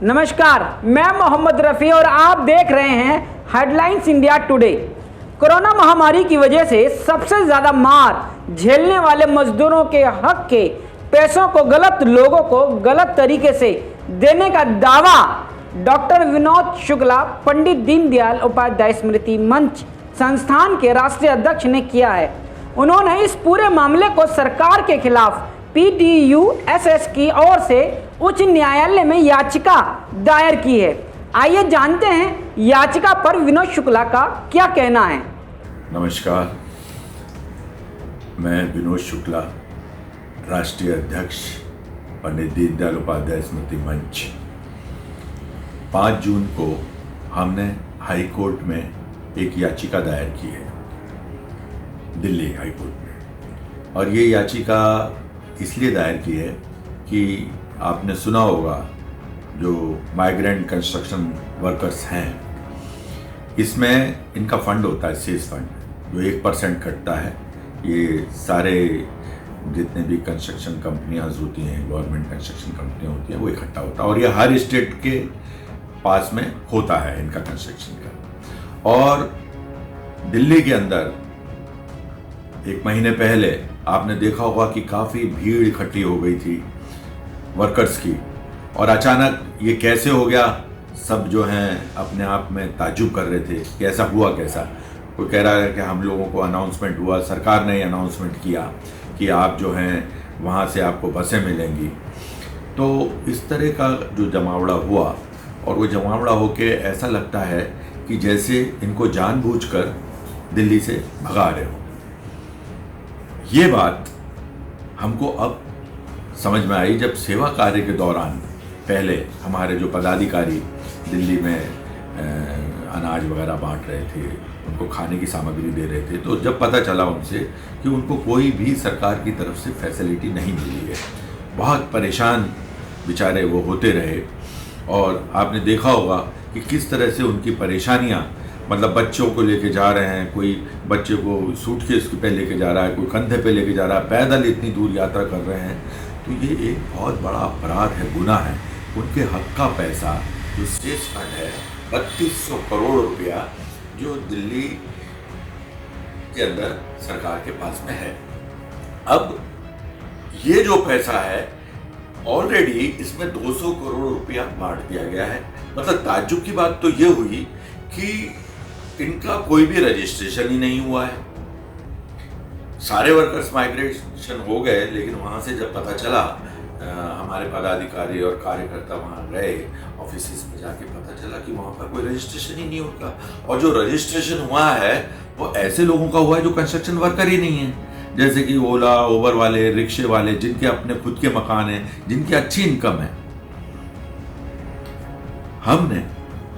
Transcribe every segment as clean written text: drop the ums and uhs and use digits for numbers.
नमस्कार, मैं मोहम्मद रफ़ी और आप देख रहे हैं हेडलाइंस इंडिया टुडे। कोरोना महामारी की वजह से सबसे ज़्यादा मार झेलने वाले मजदूरों के हक के पैसों को गलत लोगों को गलत तरीके से देने का दावा डॉक्टर विनोद शुक्ला पंडित दीनदयाल उपाध्याय स्मृति मंच संस्थान के राष्ट्रीय अध्यक्ष ने किया है। उन्होंने इस पूरे मामले को सरकार के खिलाफ PDUSS की ओर से उच्च न्यायालय में याचिका दायर की है। आइए जानते हैं याचिका पर विनोद शुक्ला का क्या कहना है। नमस्कार, मैं विनोद शुक्ला, राष्ट्रीय अध्यक्ष पंडित दीनदयाल उपाध्याय स्मृति मंच। 5 जून को हमने हाई कोर्ट में एक याचिका दायर की है, दिल्ली हाई कोर्ट में। और ये याचिका इसलिए दायर की है कि आपने सुना होगा जो माइग्रेंट कंस्ट्रक्शन वर्कर्स हैं, इसमें इनका फंड होता है, सेस फंड, जो 1% कटता है। ये सारे जितने भी कंस्ट्रक्शन कंपनियां होती हैं, गवर्नमेंट कंस्ट्रक्शन कंपनियां होती हैं, वो इकट्ठा होता है और ये हर स्टेट के पास में होता है इनका कंस्ट्रक्शन का। और दिल्ली के अंदर 1 महीने पहले आपने देखा होगा कि काफ़ी भीड़ इकट्ठी हो गई थी वर्कर्स की, और अचानक ये कैसे हो गया, सब जो हैं अपने आप में ताज्जुब कर रहे थे कि ऐसा हुआ कैसा। कोई कह रहा है कि हम लोगों को अनाउंसमेंट हुआ, सरकार ने अनाउंसमेंट किया कि आप जो हैं वहाँ से आपको बसें मिलेंगी। तो इस तरह का जो जमावड़ा हुआ, और वो जमावड़ा होके ऐसा लगता है कि जैसे इनको जानबूझकर दिल्ली से भगा रहे हो। ये बात हमको अब समझ में आई जब सेवा कार्य के दौरान पहले हमारे जो पदाधिकारी दिल्ली में अनाज वगैरह बांट रहे थे, उनको खाने की सामग्री दे रहे थे, तो जब पता चला उनसे कि उनको कोई भी सरकार की तरफ से फैसिलिटी नहीं मिली है, बहुत परेशान बेचारे वो होते रहे। और आपने देखा होगा कि किस तरह से उनकी परेशानियां, मतलब बच्चों को लेके जा रहे हैं, कोई बच्चे को सूटकेस पे लेके जा रहा है, कोई कंधे पे लेके जा रहा है, पैदल इतनी दूर यात्रा कर रहे हैं। तो ये एक बहुत बड़ा अपराध है, गुनाह है। उनके हक का पैसा जो सेस फंड है 3200 करोड़ रुपया, जो दिल्ली के अंदर सरकार के पास में है। अब ये जो पैसा है ऑलरेडी इसमें 200 करोड़ रुपया बांट दिया गया है। मतलब ताज्जुब की बात तो ये हुई कि इनका कोई भी रजिस्ट्रेशन ही नहीं हुआ है। सारे वर्कर्स माइग्रेशन हो गए, लेकिन वहाँ से जब पता चला, हमारे पदाधिकारी और कार्यकर्ता वहाँ गए ऑफिस में, जाके पता चला कि वहाँ पर कोई रजिस्ट्रेशन ही नहीं होगा। और जो रजिस्ट्रेशन हुआ है वो ऐसे लोगों का हुआ है जो कंस्ट्रक्शन वर्कर ही नहीं है, जैसे कि ओला, उबर वाले, रिक्शे वाले, जिनके अपने खुद के मकान हैं, जिनकी अच्छी इनकम है। हमने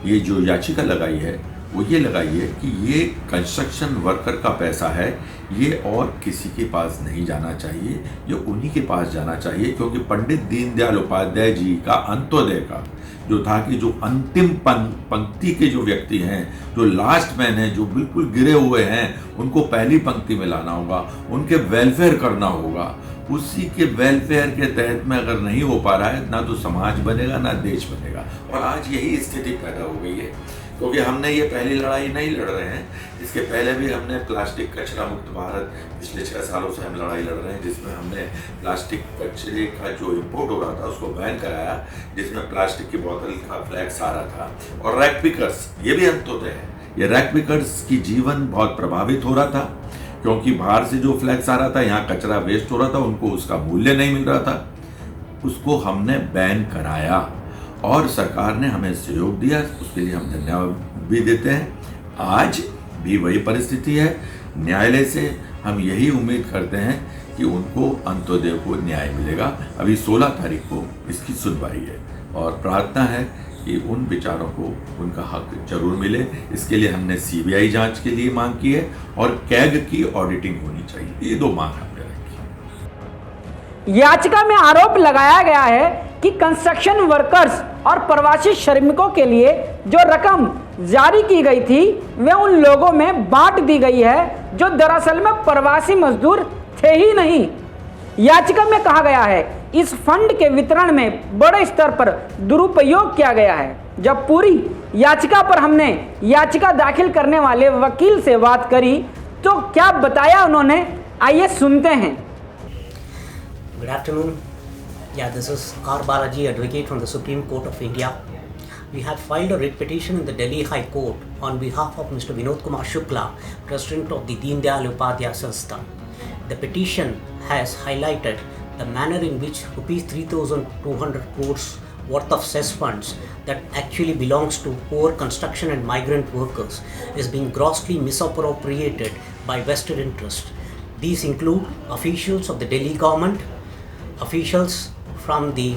ये जो याचिका लगाई है वो ये लगाई है कि ये कंस्ट्रक्शन वर्कर का पैसा है, ये और किसी के पास नहीं जाना चाहिए, ये उन्हीं के पास जाना चाहिए। क्योंकि पंडित दीनदयाल उपाध्याय जी का अंत्योदय का जो था कि जो अंतिम पंक्ति के जो व्यक्ति हैं, जो लास्ट मैन हैं, जो बिल्कुल गिरे हुए हैं, उनको पहली पंक्ति में लाना होगा, उनके वेलफेयर करना होगा। उसी के वेलफेयर के तहत में अगर नहीं हो पा रहा है, ना तो समाज बनेगा ना देश बनेगा। और आज यही स्थिति पैदा हो गई है, क्योंकि हमने ये पहली लड़ाई नहीं लड़ रहे हैं। इसके पहले भी हमने प्लास्टिक कचरा मुक्त भारत, पिछले 6 सालों से हम लड़ाई लड़ रहे हैं, जिसमें हमने प्लास्टिक कचरे का जो इम्पोर्ट हो रहा था उसको बैन कराया, जिसमें प्लास्टिक की बोतल का फ्लैक्स आ रहा था। और रैक पिकर्स, ये भी अंत्योदय है। ये रैक पिकर्स की जीवन बहुत प्रभावित हो रहा था, क्योंकि बाहर से जो फ्लैक्स आ रहा था, यहाँ कचरा वेस्ट हो रहा था, उनको उसका मूल्य नहीं मिल रहा था। उसको हमने बैन कराया और सरकार ने हमें सहयोग दिया, उसके लिए हम धन्यवाद भी देते हैं। आज भी वही परिस्थिति है। न्यायालय से हम यही उम्मीद करते हैं कि उनको अंत्योदय को न्याय मिलेगा। अभी 16 तारीख को इसकी सुनवाई है और प्रार्थना है कि उन बेचारों को उनका हक जरूर मिले। इसके लिए हमने CBI जांच के लिए मांग की है और कैग की ऑडिटिंग होनी चाहिए। ये 2 मांग हमने रखी। याचिका में आरोप लगाया गया है कि कंस्ट्रक्शन वर्कर्स और प्रवासी श्रमिकों के लिए जो रकम जारी की गई थी वह उन लोगों में बांट दी गई है जो दरअसल में प्रवासी मजदूर थे ही नहीं। याचिका में कहा गया है इस फंड के वितरण में बड़े स्तर पर दुरुपयोग किया गया है। जब पूरी याचिका पर हमने याचिका दाखिल करने वाले वकील से बात करी तो क्या बताया उन्होंने, आइए सुनते हैं। Good afternoon. Yeah, this is R. Balaji, advocate from the Supreme Court of India. We have filed a writ petition in the Delhi High Court on behalf of Mr. Vinod Kumar Shukla, President of the Deen Dayal Upadhyaya Sanstha. The petition has highlighted the manner in which rupees 3,200 crores worth of cess funds that actually belongs to poor construction and migrant workers is being grossly misappropriated by vested interest. These include officials of the Delhi government, officials from the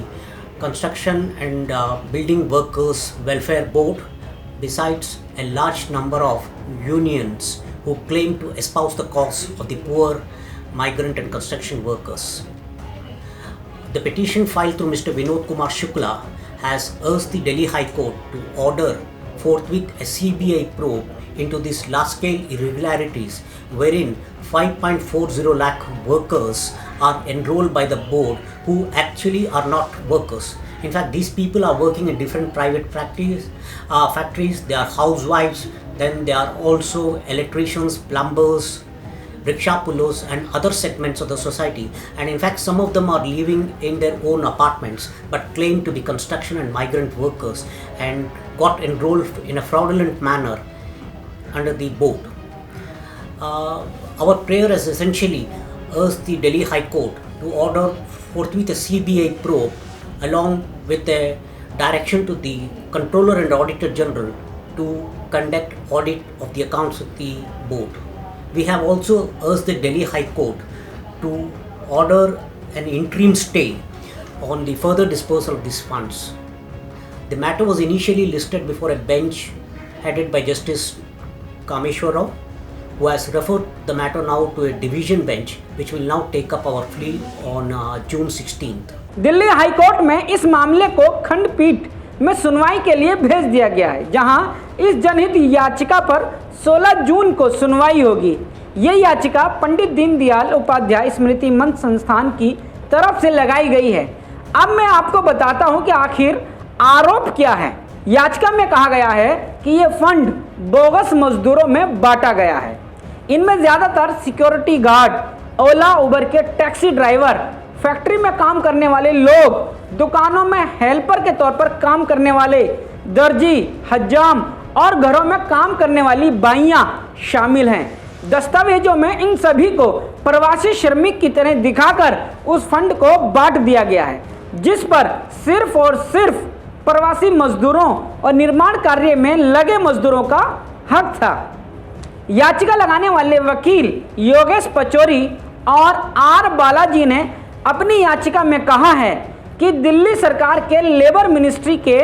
Construction and Building Workers Welfare Board, besides a large number of unions who claim to espouse the cause of the poor migrant and construction workers. The petition filed through Mr. Vinod Kumar Shukla has urged the Delhi High Court to order forthwith a CBI probe into these large-scale irregularities wherein 5.40 lakh workers are enrolled by the board who actually are not workers. In fact, these people are working in different private factories. They are housewives, then they are also electricians, plumbers, rickshaw pullers and other segments of the society, and in fact some of them are living in their own apartments but claim to be construction and migrant workers and got enrolled in a fraudulent manner under the board. Our prayer is essentially urged the Delhi High Court to order forthwith a CBI probe along with a direction to the Controller and Auditor General to conduct audit of the accounts of the board. We have also urged the Delhi High Court to order an interim stay on the further dispersal of these funds. The matter was initially listed before a bench headed by Justice Kameshwar Rao, who has referred the matter now to a division bench which will now take up our plea on June 16th. Delhi high court में इस मामले को खंडपीठ में सुनवाई के लिए भेज दिया गया है, जहां इस जनहित याचिका पर 16 जून को सुनवाई होगी। ये याचिका पंडित दीनदयाल उपाध्याय स्मृति मंच संस्थान की तरफ से लगाई गई है। अब मैं आपको बताता हूं कि आखिर आरोप क्या है। याचिका में कहा गया है कि ये फंड बोगस मजदूरों में बांटा गया है। इनमें ज़्यादातर सिक्योरिटी गार्ड, ओला उबर के टैक्सी ड्राइवर, फैक्ट्री में काम करने वाले लोग, दुकानों में हेल्पर के तौर पर काम करने वाले दर्जी, हज्जाम और घरों में काम करने वाली बाइयां शामिल हैं। दस्तावेजों में इन सभी को प्रवासी श्रमिक की तरह दिखाकर उस फंड को बांट दिया गया है, जिस पर सिर्फ और सिर्फ प्रवासी मजदूरों और निर्माण कार्य में लगे मजदूरों का हक था। याचिका लगाने वाले वकील योगेश पचौरी और आर बालाजी ने अपनी याचिका में कहा है कि दिल्ली सरकार के लेबर मिनिस्ट्री के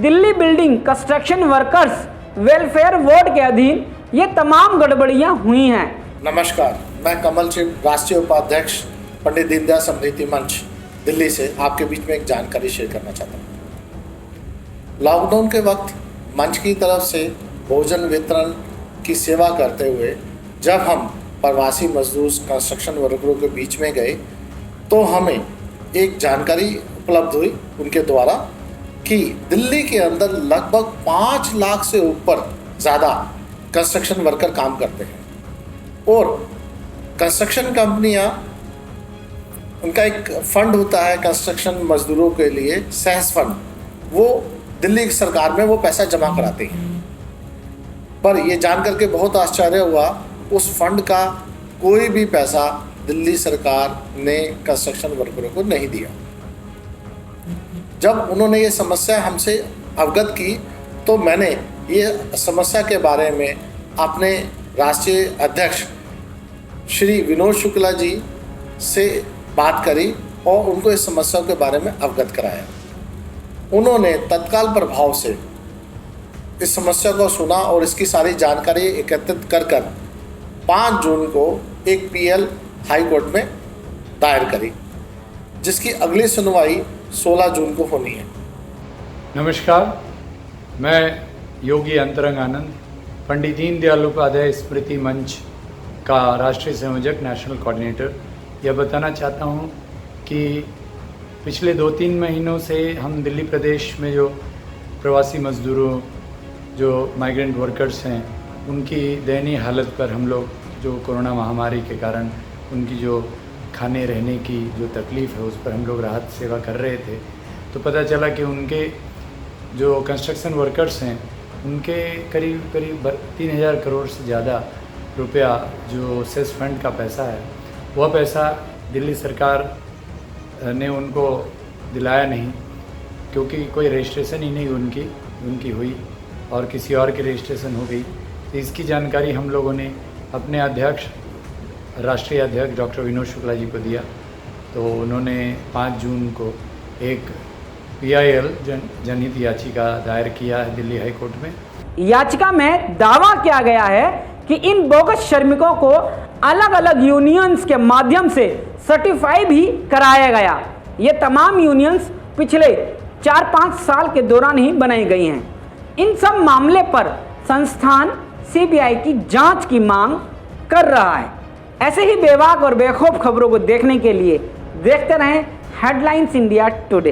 Delhi building construction workers welfare board के अधीन ये तमाम गड़बड़ियां हुई हैं। नमस्कार, मैं कमल सिंह, राष्ट्रीय उपाध्यक्ष पंडित दीनदयाल स्मृति मंच दिल्ली से आपके बीच में एक जानकारी शेयर करना चाहता हूँ। लॉकडाउन के वक्त मंच की तरफ से भोजन वितरण की सेवा करते हुए जब हम प्रवासी मजदूर कंस्ट्रक्शन वर्करों के बीच में गए तो हमें एक जानकारी उपलब्ध हुई उनके द्वारा कि दिल्ली के अंदर लगभग 5 लाख से ऊपर ज़्यादा कंस्ट्रक्शन वर्कर काम करते हैं और कंस्ट्रक्शन कंपनियां, उनका एक फंड होता है कंस्ट्रक्शन मजदूरों के लिए, सहज फंड, वो दिल्ली सरकार में वो पैसा जमा कराते हैं। पर ये जान करके बहुत आश्चर्य हुआ, उस फंड का कोई भी पैसा दिल्ली सरकार ने कंस्ट्रक्शन वर्करों को नहीं दिया। जब उन्होंने ये समस्या हमसे अवगत की तो मैंने ये समस्या के बारे में अपने राष्ट्रीय अध्यक्ष श्री विनोद शुक्ला जी से बात करी और उनको इस समस्या के बारे में अवगत कराया। उन्होंने तत्काल प्रभाव से इस समस्या को सुना और इसकी सारी जानकारी एकत्रित कर 5 जून को एक पीएल हाई कोर्ट में दायर करी, जिसकी अगली सुनवाई 16 जून को होनी है। नमस्कार, मैं योगी अंतरंग आनंद, पंडित दीनदयाल उपाध्याय स्मृति मंच का राष्ट्रीय संयोजक, नेशनल कोऑर्डिनेटर, यह बताना चाहता हूँ कि पिछले 2-3 महीनों से हम दिल्ली प्रदेश में जो प्रवासी मज़दूरों, जो माइग्रेंट वर्कर्स हैं, उनकी दयनीय हालत पर हम लोग जो कोरोना महामारी के कारण उनकी जो खाने रहने की जो तकलीफ़ है उस पर हम लोग राहत सेवा कर रहे थे। तो पता चला कि उनके जो कंस्ट्रक्शन वर्कर्स हैं उनके करीब 3000 करोड़ से ज़्यादा रुपया जो सेस फंड का पैसा है, वह पैसा दिल्ली सरकार ने उनको दिलाया नहीं, क्योंकि कोई रजिस्ट्रेशन ही नहीं उनकी हुई और किसी और की रजिस्ट्रेशन हो गई। तो इसकी जानकारी हम लोगों ने अपने अध्यक्ष, राष्ट्रीय अध्यक्ष डॉक्टर विनोद शुक्ला जी को दिया। तो उन्होंने 5 जून को एक PIL जनहित याचिका दायर किया है दिल्ली हाई कोर्ट में। याचिका में दावा किया गया है कि इन बोगस श्रमिकों को अलग अलग यूनियंस के माध्यम से सर्टिफाई भी कराया गया। ये तमाम यूनियंस पिछले 4-5 साल के दौरान ही बनाई गई हैं। इन सब मामले पर संस्थान CBI की जांच की मांग कर रहा है। ऐसे ही बेबाक और बेखौफ खबरों को देखने के लिए देखते रहें हेडलाइंस इंडिया टुडे।